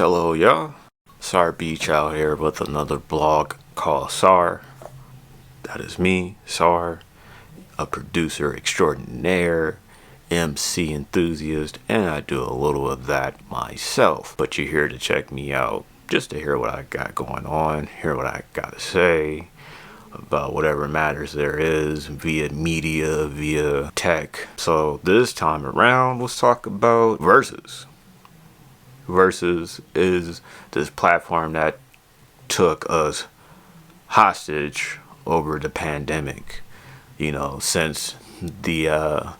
Hello, y'all. Sar B-Child here with another blog called Sar. That is me, Sar, a producer extraordinaire, MC enthusiast, and I do a little of that myself. But you're here to check me out, just to hear what I got going on, hear what I got to say about whatever matters there is via media, via tech. So this time around, let's talk about Verzuz. Verzuz is this platform that took us hostage over the pandemic. You know, since the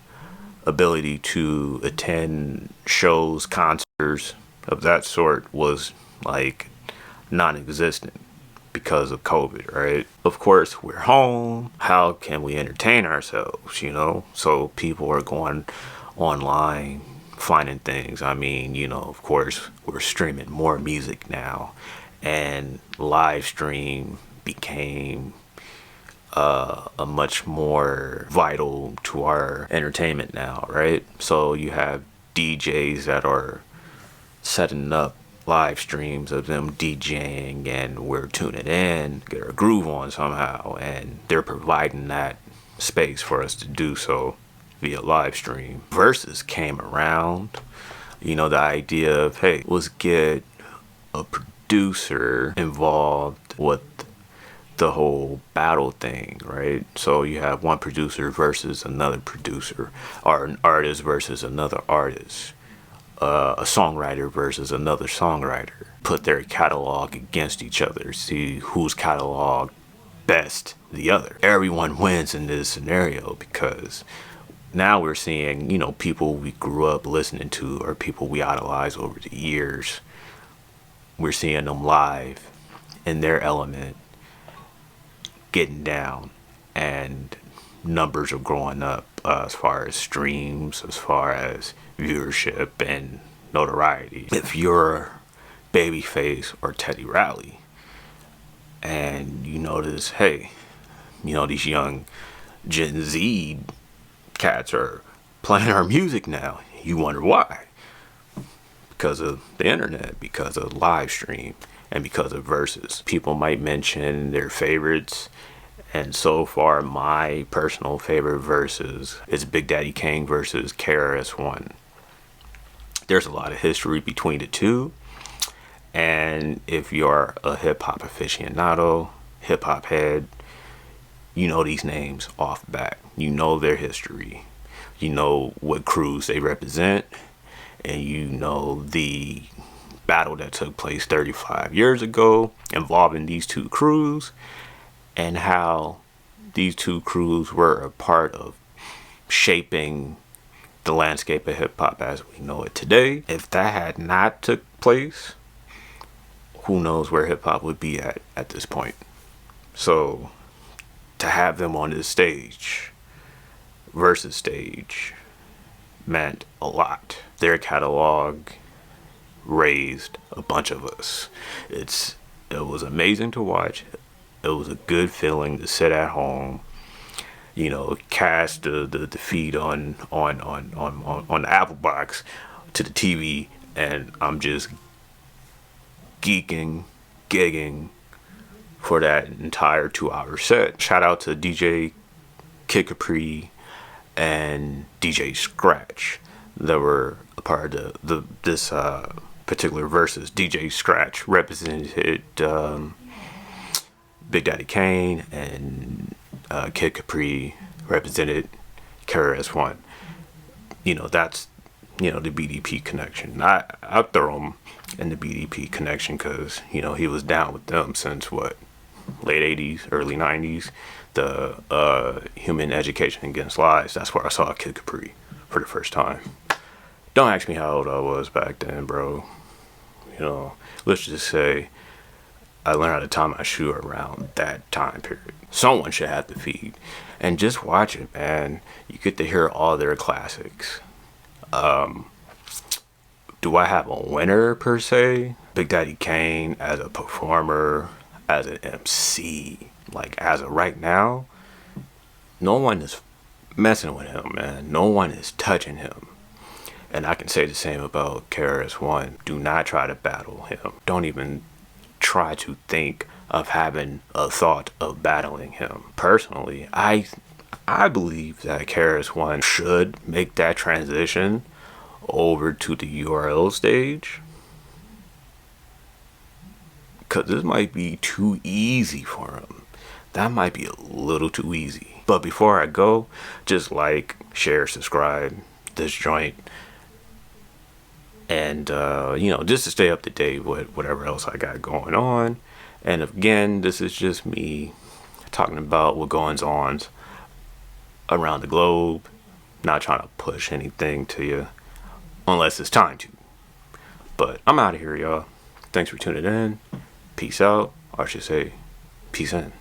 ability to attend shows, concerts of that sort was like non-existent because of COVID, right? Of course, we're home. How can we entertain ourselves, you know? So people are going online, finding things. I mean, you know, of course, we're streaming more music now, and live stream became a much more vital to our entertainment now, right? So you have DJs that are setting up live streams of them DJing, and we're tuning in, get our groove on somehow, and they're providing that space for us to do so via live stream. Verzuz came around, you know, the idea of, hey, let's get a producer involved with the whole battle thing, right? So you have one producer versus another producer, or an artist versus another artist, a songwriter versus another songwriter. Put their catalog against each other, see whose catalog best the other. Everyone wins in this scenario because now we're seeing, you know, people we grew up listening to or people we idolize over the years. We're seeing them live in their element, getting down, and numbers are growing up as far as streams, as far as viewership and notoriety. If you're Babyface or Teddy Riley and you notice, hey, you know, these young Gen Z cats are playing our music now, you wonder why. Because of the internet, because of live stream, and because of Verzuz. People might mention their favorites, and so far my personal favorite Verzuz is Big Daddy Kane versus Krs-One. There's a lot of history between the two, and if you're a hip-hop aficionado, hip-hop head, you know these names off bat. You know their history. You know what crews they represent, and you know the battle that took place 35 years ago involving these two crews, and how these two crews were a part of shaping the landscape of hip-hop as we know it today. If that had not took place, who knows where hip-hop would be at this point. So to have them on this stage, Verzuz stage, meant a lot. Their catalog raised a bunch of us. It was amazing to watch. It was a good feeling to sit at home, you know, cast the feed on the Apple box to the TV, and I'm just gigging for that entire 2-hour set. Shout out to DJ Kid Capri and DJ Scratch that were a part of this particular Verzuz. DJ Scratch represented Big Daddy Kane, and Kid Capri represented Krs-One. You know, that's, you know, the BDP connection. I throw him in the BDP connection because, you know, he was down with them since what, late 80s, early 90s. The Human Education Against Lies, that's where I saw Kid Capri for the first time. Don't ask me how old I was back then, bro. You know, let's just say I learned how to tie my shoe around that time period. Someone should have the feed. And just watch it, man. You get to hear all their classics. Do I have a winner per se? Big Daddy Kane as a performer, as an MC. Like, as of right now, no one is messing with him, man. No one is touching him. And I can say the same about Krs-One. Do not try to battle him. Don't even try to think of having a thought of battling him. Personally, I believe that Krs-One should make that transition over to the URL stage, because this might be too easy for him. That might be a little too easy. But before I go, just like, share, subscribe this joint, and you know, just to stay up to date with whatever else I got going on. And again, this is just me talking about what goes on around the globe, not trying to push anything to you unless it's time to. But I'm out of here, y'all. Thanks for tuning in. Peace out, or I should say peace in.